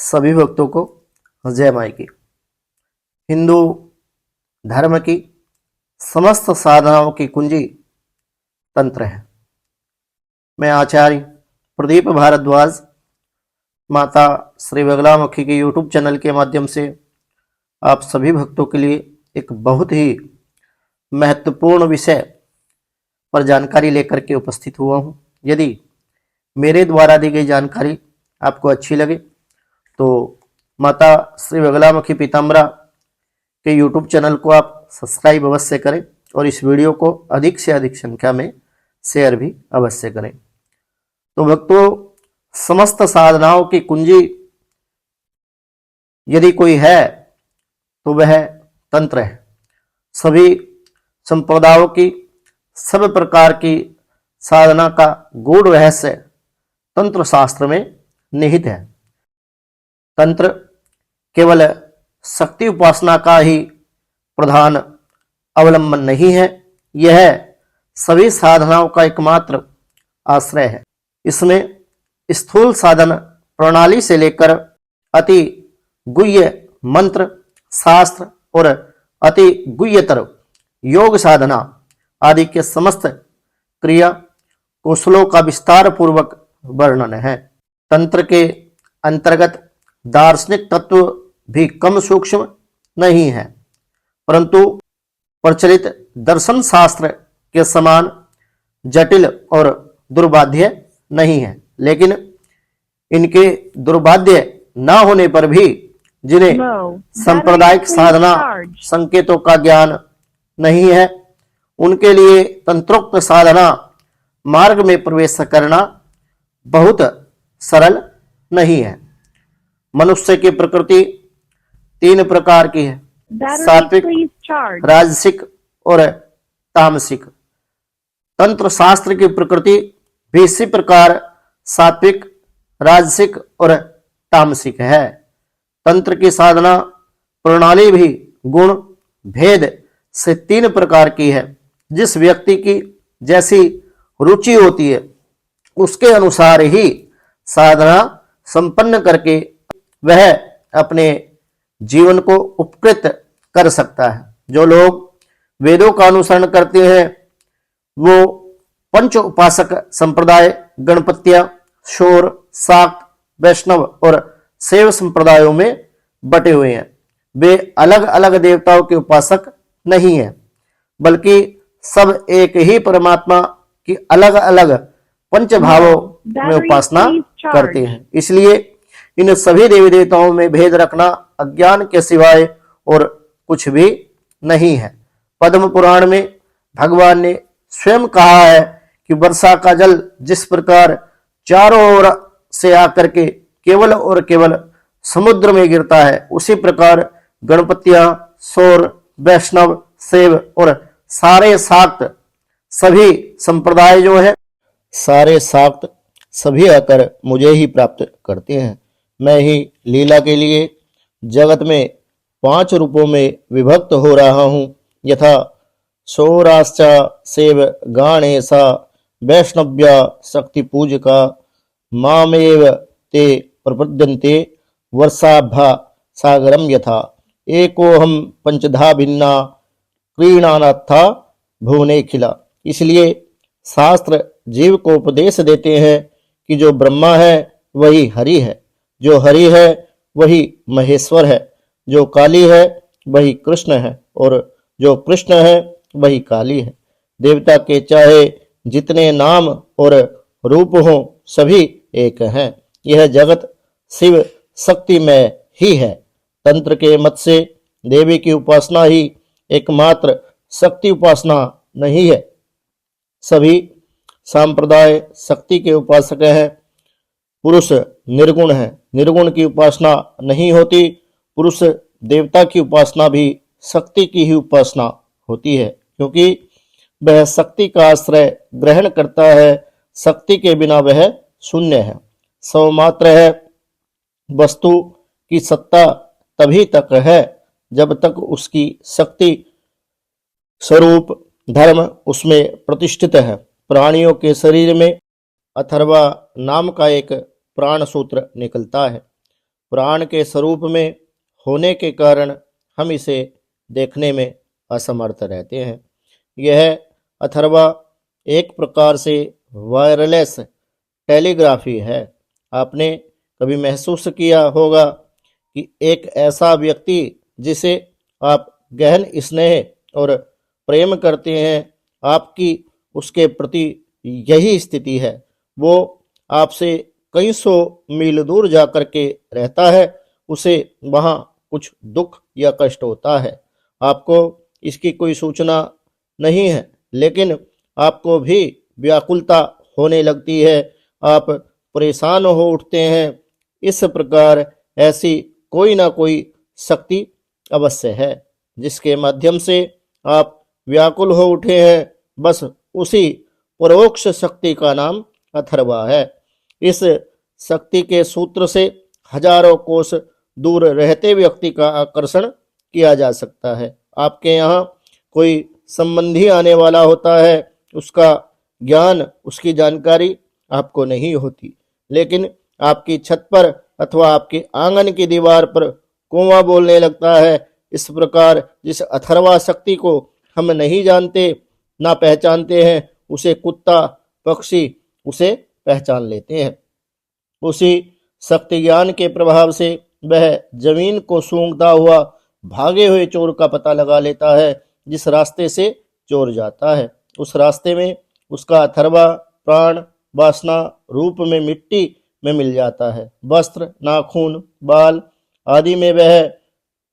सभी भक्तों को जय माई की। हिंदू धर्म की समस्त साधनाओं की कुंजी तंत्र है। मैं आचार्य प्रदीप भारद्वाज माता श्री बगलामुखी के यूट्यूब चैनल के माध्यम से आप सभी भक्तों के लिए एक बहुत ही महत्वपूर्ण विषय पर जानकारी लेकर के उपस्थित हुआ हूँ। यदि मेरे द्वारा दी गई जानकारी आपको अच्छी लगे तो माता श्री बगलामुखी पीताम्बरा के यूट्यूब चैनल को आप सब्सक्राइब अवश्य करें और इस वीडियो को अधिक से अधिक संख्या में शेयर भी अवश्य करें। तो भक्तों, समस्त साधनाओं की कुंजी यदि कोई है तो वह तंत्र है। सभी संप्रदायों की सब प्रकार की साधना का गूढ़ रहस्य तंत्र शास्त्र में निहित है। तंत्र केवल शक्ति उपासना का ही प्रधान अवलंबन नहीं है, यह सभी साधनाओं का एकमात्र आश्रय है। इसमें स्थूल साधन प्रणाली से लेकर अति गुह्य मंत्र शास्त्र और अति गुह्यतर योग साधना आदि के समस्त क्रिया कौशलों का विस्तार पूर्वक वर्णन है। तंत्र के अंतर्गत दार्शनिक तत्व भी कम सूक्ष्म नहीं है, परंतु प्रचलित दर्शन शास्त्र के समान जटिल और दुर्बाध्य नहीं है। लेकिन इनके दुर्बाध्य न होने पर भी जिन्हें सांप्रदायिक साधना संकेतों का ज्ञान नहीं है, उनके लिए तंत्रोक्त साधना मार्ग में प्रवेश करना बहुत सरल नहीं है। मनुष्य की प्रकृति तीन प्रकार की है, सात्विक, राजसिक और तामसिक। तंत्र शास्त्र की प्रकृति भी इसी प्रकार सात्विक, राजसिक और तामसिक है। तंत्र की साधना प्रणाली भी गुण भेद से तीन प्रकार की है। जिस व्यक्ति की जैसी रुचि होती है उसके अनुसार ही साधना संपन्न करके वह अपने जीवन को उपकृत कर सकता है। जो लोग वेदों का अनुसरण करते हैं वो पंच उपासक संप्रदाय गणपत्य, शौर, शाक्त, वैष्णव और शैव संप्रदायों में बटे हुए हैं। वे अलग अलग देवताओं के उपासक नहीं हैं, बल्कि सब एक ही परमात्मा की अलग अलग पंच भावों में उपासना करते हैं। इसलिए इन सभी देवी देवताओं में भेद रखना अज्ञान के सिवाय और कुछ भी नहीं है। पद्म पुराण में भगवान ने स्वयं कहा है कि वर्षा का जल जिस प्रकार चारों ओर से आकर के केवल और केवल समुद्र में गिरता है, उसी प्रकार गणपतियां, सौर, वैष्णव, शैव और सारे शाक्त सभी संप्रदाय जो है सारे शाक्त सभी आकर मुझे ही प्राप्त करते हैं। मैं ही लीला के लिए जगत में 5 रूपों में विभक्त हो रहा हूँ, यथा सौराश्चा शैव गाणेशा वैष्णव्या शक्ति पूजका मामेव ते प्रपद्यन्ते वर्षाभा सागरम यथा एकोहम पंचधा भिन्ना क्रीणानाथा भुवने खिला। इसलिए शास्त्र जीव को उपदेश देते हैं कि जो ब्रह्मा है वही हरि है, जो हरि है वही महेश्वर है, जो काली है वही कृष्ण है और जो कृष्ण है वही काली है। देवता के चाहे जितने नाम और रूप हों सभी एक हैं। यह जगत शिव शक्तिमय ही है। तंत्र के मत से देवी की उपासना ही एकमात्र शक्ति उपासना नहीं है। सभी सांप्रदाय शक्ति के उपासक हैं। पुरुष निर्गुण है, निर्गुण की उपासना नहीं होती। पुरुष देवता की उपासना भी शक्ति की ही उपासना होती है, क्योंकि वह शक्ति का आश्रय ग्रहण करता है। शक्ति के बिना वह शून्य है, सौमात्र है। वस्तु की सत्ता तभी तक है जब तक उसकी शक्ति स्वरूप धर्म उसमें प्रतिष्ठित है। प्राणियों के शरीर में अथर्वा नाम का एक प्राण सूत्र निकलता है। प्राण के स्वरूप में होने के कारण हम इसे देखने में असमर्थ रहते हैं। यह अथर्वा एक प्रकार से वायरलेस टेलीग्राफी है। आपने कभी महसूस किया होगा कि एक ऐसा व्यक्ति जिसे आप गहन स्नेह और प्रेम करते हैं, आपकी उसके प्रति यही स्थिति है। वो आपसे कई सौ मील दूर जाकर के रहता है, उसे वहाँ कुछ दुख या कष्ट होता है। आपको इसकी कोई सूचना नहीं है, लेकिन आपको भी व्याकुलता होने लगती है, आप परेशान हो उठते हैं। इस प्रकार ऐसी कोई ना कोई शक्ति अवश्य है जिसके माध्यम से आप व्याकुल हो उठे हैं। बस उसी परोक्ष शक्ति का नाम अथर्वा है। इस शक्ति के सूत्र से हजारों कोस दूर रहते व्यक्ति का आकर्षण किया जा सकता है। आपके यहाँ कोई संबंधी आने वाला होता है, उसका ज्ञान, उसकी जानकारी आपको नहीं होती, लेकिन आपकी छत पर अथवा आपके आंगन की दीवार पर कौवा बोलने लगता है। इस प्रकार जिस अथर्वा शक्ति को हम नहीं जानते, ना पहचानते हैं, उसे कुत्ता, पक्षी उसे पहचान लेते हैं। उसी शक्ति ज्ञान के प्रभाव से वह जमीन को सूंघता हुआ भागे हुए चोर का पता लगा लेता है। जिस रास्ते से चोर जाता है, उस रास्ते में उसका अथर्वा प्राण वासना रूप में मिट्टी में मिल जाता है। वस्त्र, नाखून, बाल आदि में वह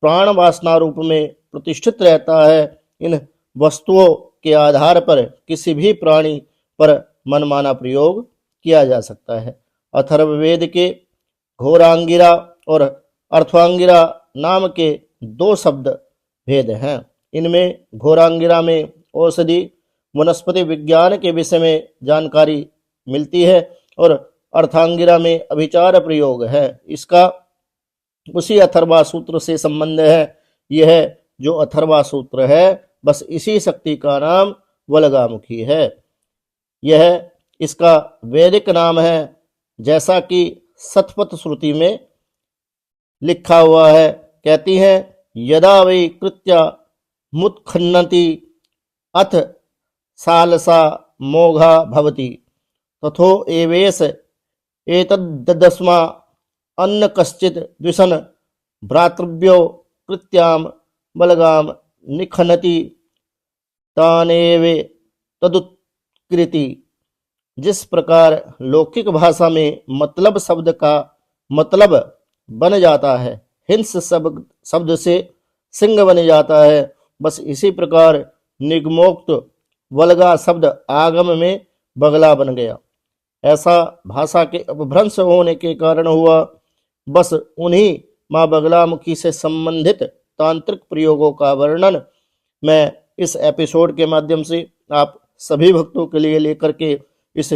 प्राण वासना रूप में प्रतिष्ठित रहता है। इन वस्तुओं के आधार पर किसी भी प्राणी पर मनमाना प्रयोग किया जा सकता है। अथर्ववेद के घोरांगिरा और अर्थवांगिरा नाम के दो शब्द भेद हैं। इनमें घोरांगिरा में औषधि वनस्पति विज्ञान के विषय में जानकारी मिलती है और अर्थांगिरा में अभिचार प्रयोग है। इसका उसी अथर्वा सूत्र से संबंध है। यह जो अथर्वा सूत्र है, बस इसी शक्ति का नाम वलगामुखी है। यह इसका वैदिक नाम है, जैसा कि शतपथ श्रुति में लिखा हुआ है। कहती है, यदा वै कृत्या मुत्खन्नति अथ सालसा मोघा भवति तथो एवेश एतद्दस्मा अन्न कश्चित् द्विषन् भ्रातृव्यो कृत्याम बलगाम निखनति तानेवे तदुत्कृति। जिस प्रकार लौकिक भाषा में मतलब शब्द का मतलब बन जाता है, हिंस शब्द से सिंह बन जाता है, बस इसी प्रकार निगमोक्त वल्गा शब्द आगम में बगला बन गया। ऐसा भाषा के अपभ्रंश होने के कारण हुआ। बस उन्हीं माँ बगलामुखी से संबंधित तांत्रिक प्रयोगों का वर्णन मैं इस एपिसोड के माध्यम से आप सभी भक्तों के लिए लेकर के इस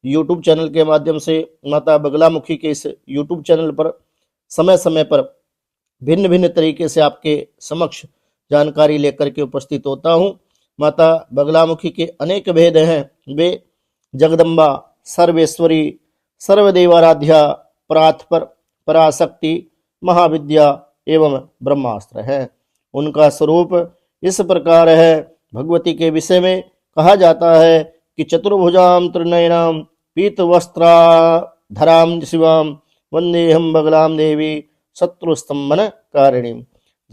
YouTube चैनल के माध्यम से माता बगलामुखी के इस YouTube चैनल पर समय समय पर भिन्न भिन्न तरीके से आपके समक्ष जानकारी लेकर के उपस्थित होता हूँ। माता बगलामुखी के अनेक भेद हैं। वे जगदम्बा, सर्वेश्वरी, सर्वदेवाराध्या, परात्पर, पराशक्ति, महाविद्या एवं ब्रह्मास्त्र है। उनका स्वरूप इस प्रकार है। भगवती के विषय में कहा जाता है कि चतुर्भुजां त्रिनयनां पीतवस्त्राधरां शिवां वंदेहं बगलां देवी शत्रुस्तंभन कारिणीं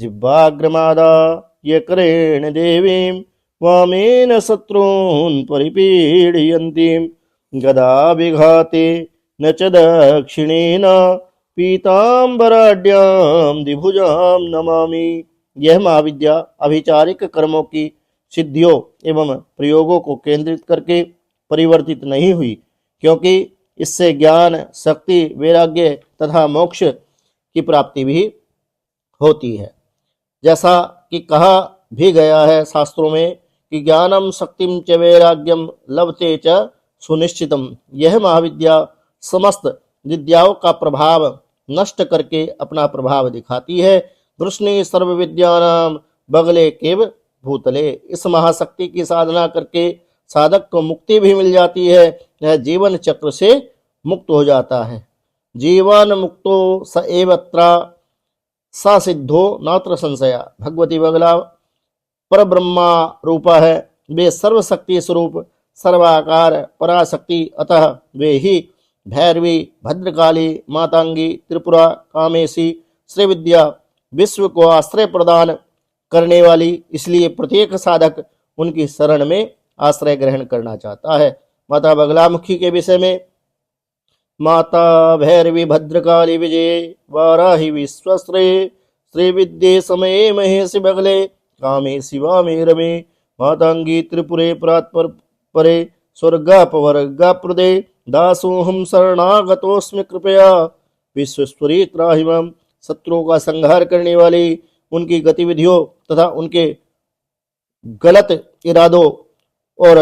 जिह्वाग्रमादाय करेण देवीं वामेन शत्रून् परिपीडयन्तीं गदा विघाते न च दक्षिणेन पीतांबराढ्यां द्विभुजां नमामि। यह महाविद्या अभिचारिक कर्मों की सिद्धियों एवं प्रयोगों को केंद्रित करके परिवर्तित नहीं हुई, क्योंकि इससे ज्ञान, शक्ति, वैराग्य तथा मोक्ष की प्राप्ति भी होती है। जैसा कि कहा भी गया है शास्त्रों में कि ज्ञानम शक्तिम च वैराग्यम लभते च सुनिश्चितम। यह महाविद्या समस्त विद्याओं का प्रभाव नष्ट करके अपना प्रभाव दिखाती है। वृष्णि सर्व विद्यानाम बगले केव भूतले। इस महाशक्ति की साधना करके साधक को मुक्ति भी मिल जाती है, यह जीवन चक्र से मुक्त हो जाता है। जीवन मुक्तो स एवत्रा सा सिद्धो नात्र संशया। भगवती बगला पर ब्रह्मा रूपा है, वे सर्वशक्ति स्वरूप सर्वाकार पराशक्ति, अतः वे ही भैरवी, भद्रकाली, मातांगी, त्रिपुरा, कामेशी, श्रीविद्या, विश्व को आश्रय प्रदान करने वाली, इसलिए प्रत्येक साधक उनकी शरण में आश्रय ग्रहण करना चाहता है। माता बगलामुखी के विषय में, माता भैरवी भद्रकाली विजय वाराही विश्वश्रे श्रीविद्ये समये महेश बगले कामे शिवा में रमे मातांगी त्रिपुरे परात्पर परे स्वर्गापवर्गा प्रदे दासोहम शरणागतोस्मि कृपया विश्वेश्वरी त्राहिमम। शत्रुओं का संहार करने वाली, उनकी गतिविधियों तथा उनके गलत इरादों और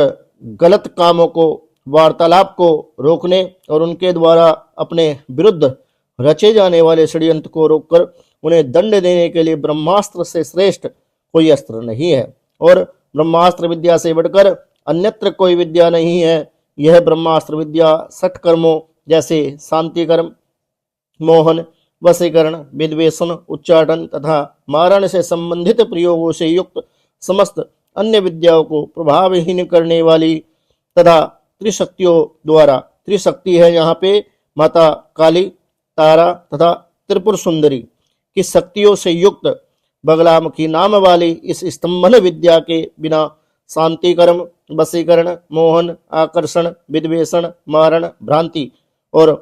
गलत कामों को, वार्तालाप को रोकने और उनके द्वारा अपने विरुद्ध रचे जाने वाले षड्यंत्र को रोककर उन्हें दंड देने के लिए ब्रह्मास्त्र से श्रेष्ठ कोई अस्त्र नहीं है और ब्रह्मास्त्र विद्या से बढ़कर अन्यत्र कोई विद्या नहीं है। यह ब्रह्मास्त्र विद्या 60 कर्मों जैसे शांति कर्म, मोहन, वशीकरण, विद्वेषण, उच्चाटन तथा मारण से संबंधित प्रयोगों से युक्त समस्त अन्य विद्याओं को प्रभावहीन करने वाली तथा त्रिशक्तियों द्वारा, त्रिशक्ति है यहाँ पे माता काली, तारा तथा त्रिपुर सुंदरी की शक्तियों से युक्त बगलामुखी नाम वाली इस स्तंभन विद्या के बिना शांति कर्म, वशीकरण, मोहन, आकर्षण, विद्वेषण, मारण, भ्रांति और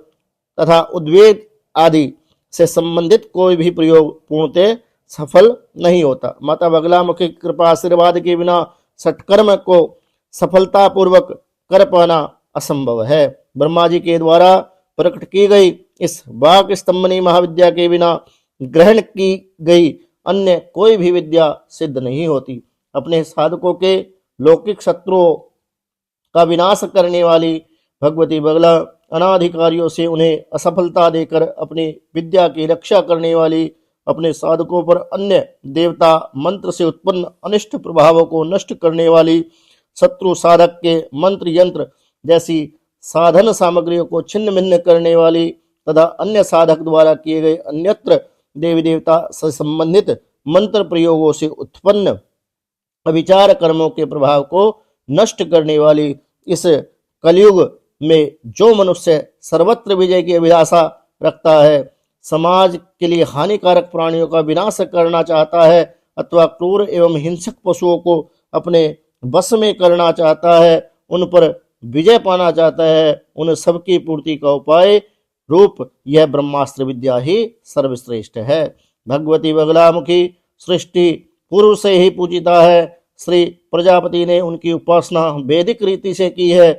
तथा उद्वेग आदि से संबंधित कोई भी प्रयोग पूर्णतः सफल नहीं होता। माता बगलामुखी की कृपा आशीर्वाद के बिना सत्कर्म को सफलतापूर्वक कर पाना असंभव है। ब्रह्मा जी के द्वारा प्रकट की गई इस वाक स्तंभनी महाविद्या के बिना ग्रहण की गई अन्य कोई भी विद्या सिद्ध नहीं होती। अपने साधकों के लौकिक शत्रुओं का विनाश करने वाली भगवती बगला अनाधिकारियों से उन्हें असफलता देकर अपनी विद्या की रक्षा करने वाली, अपने साधकों पर अन्य देवता मंत्र से उत्पन्न अनिष्ट प्रभावों को नष्ट करने वाली, शत्रु साधक के मंत्र यंत्र जैसी साधन सामग्रियों को छिन्न भिन्न करने वाली तथा अन्य साधक द्वारा किए गए अन्यत्र देवी देवता से संबंधित मंत्र प्रयोगों से उत्पन्न अविचार कर्मों के प्रभाव को नष्ट करने वाली, इस कलयुग में जो मनुष्य सर्वत्र विजय की अभिलाषा रखता है, समाज के लिए हानिकारक प्राणियों का विनाश करना चाहता है अथवा क्रूर एवं हिंसक पशुओं को अपने बस में करना चाहता है, उन पर विजय पाना चाहता है, उन सबकी पूर्ति का उपाय रूप यह ब्रह्मास्त्र विद्या ही सर्वश्रेष्ठ है। भगवती बगलामुखी सृष्टि पूर्व से ही पूजिता है। श्री प्रजापति ने उनकी उपासना वैदिक रीति से की है।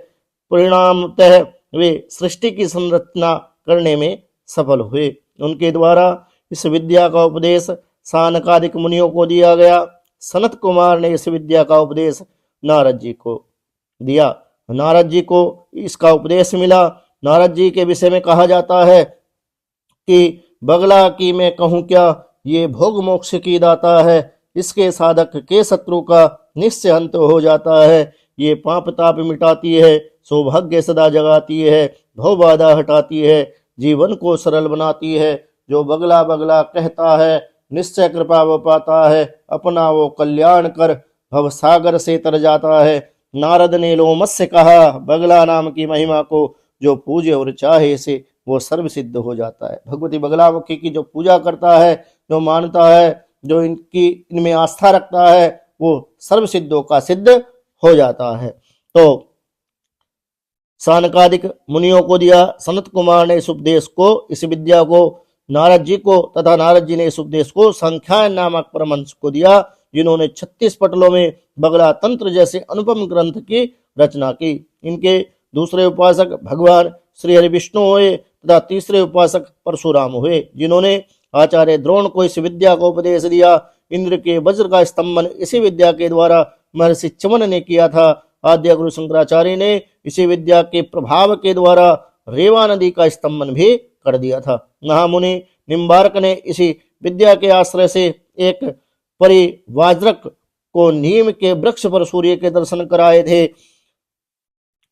परिणामतः वे सृष्टि की संरचना करने में सफल हुए। उनके द्वारा इस विद्या का उपदेश सानकादिक मुनियों को दिया गया। सनत कुमार ने इस विद्या का उपदेश नारद जी को दिया। नारद जी को इसका उपदेश मिला। नारद जी के विषय में कहा जाता है कि बगला की मैं कहूँ क्या, ये भोग मोक्ष की दाता है, इसके साधक के शत्रु का निश्चय अंत हो जाता है, ये पाप ताप मिटाती है, सौभाग्य सदा जगाती है, भव बाधा हटाती है, जीवन को सरल बनाती है। जो बगला बगला कहता है निश्चय कृपा वो पाता है, अपना वो कल्याण कर भव सागर से तर जाता है। नारद ने लोमस से कहा, बगला नाम की महिमा को जो पूजे और चाहे से वो सर्व सिद्ध हो जाता है। भगवती बगलामुखी की जो पूजा करता है, जो मानता है, जो इनमें आस्था रखता है, वो सर्व सिद्धों का सिद्ध हो जाता है। तो सानकादिक मुनियों को दिया। सनत कुमार ने इस उपदेश को, इस विद्या को नारद जी को तथा नारद जी ने इस उपदेश को संख्यान नामक परमहंस को दिया, जिन्होंने 36 पटलों में बगला तंत्र जैसे अनुपम ग्रंथ की रचना की। इनके दूसरे उपासक भगवान श्री हरि विष्णु हुए तथा तीसरे उपासक परशुराम हुए, जिन्होंने आचार्य द्रोण को इस विद्या को उपदेश दिया। इंद्र के वज्र का स्तंभन इसी विद्या के द्वारा महर्षि च्यवन ने किया था। आद्य गुरु शंकराचार्य ने इसी विद्या के प्रभाव के द्वारा रेवा नदी का स्तंभन भी कर दिया था। महामुनि निम्बार्क ने इसी विद्या के आश्रय से एक परिवाज्रक को नीम के वृक्ष पर सूर्य के दर्शन कराए थे।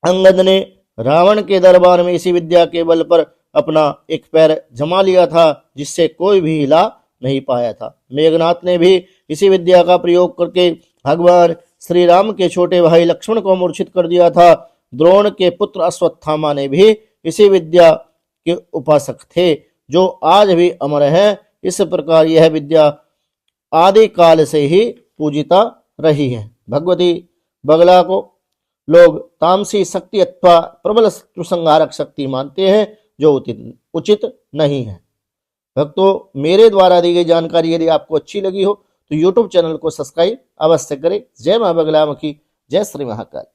अंगद ने रावण के दरबार में इसी विद्या के बल पर अपना एक पैर जमा लिया था जिससे कोई भी हिला नहीं पाया था। मेघनाथ ने भी इसी विद्या का प्रयोग करके भगवान श्री राम के छोटे भाई लक्ष्मण को मूर्छित कर दिया था। द्रोण के पुत्र अश्वत्थामा ने भी इसी विद्या के उपासक थे जो आज भी अमर है। इस प्रकार यह विद्या आदि काल से ही पूजिता रही है। भगवती बगला को लोग तामसी शक्ति अथवा प्रबल शत्रु संहारक शक्ति मानते हैं जो उचित नहीं है। भक्तों, मेरे द्वारा दी गई जानकारी यदि आपको अच्छी लगी हो तो YouTube चैनल को सब्सक्राइब अवश्य करें। जय मां बगलामुखी, जय श्री महाकाल।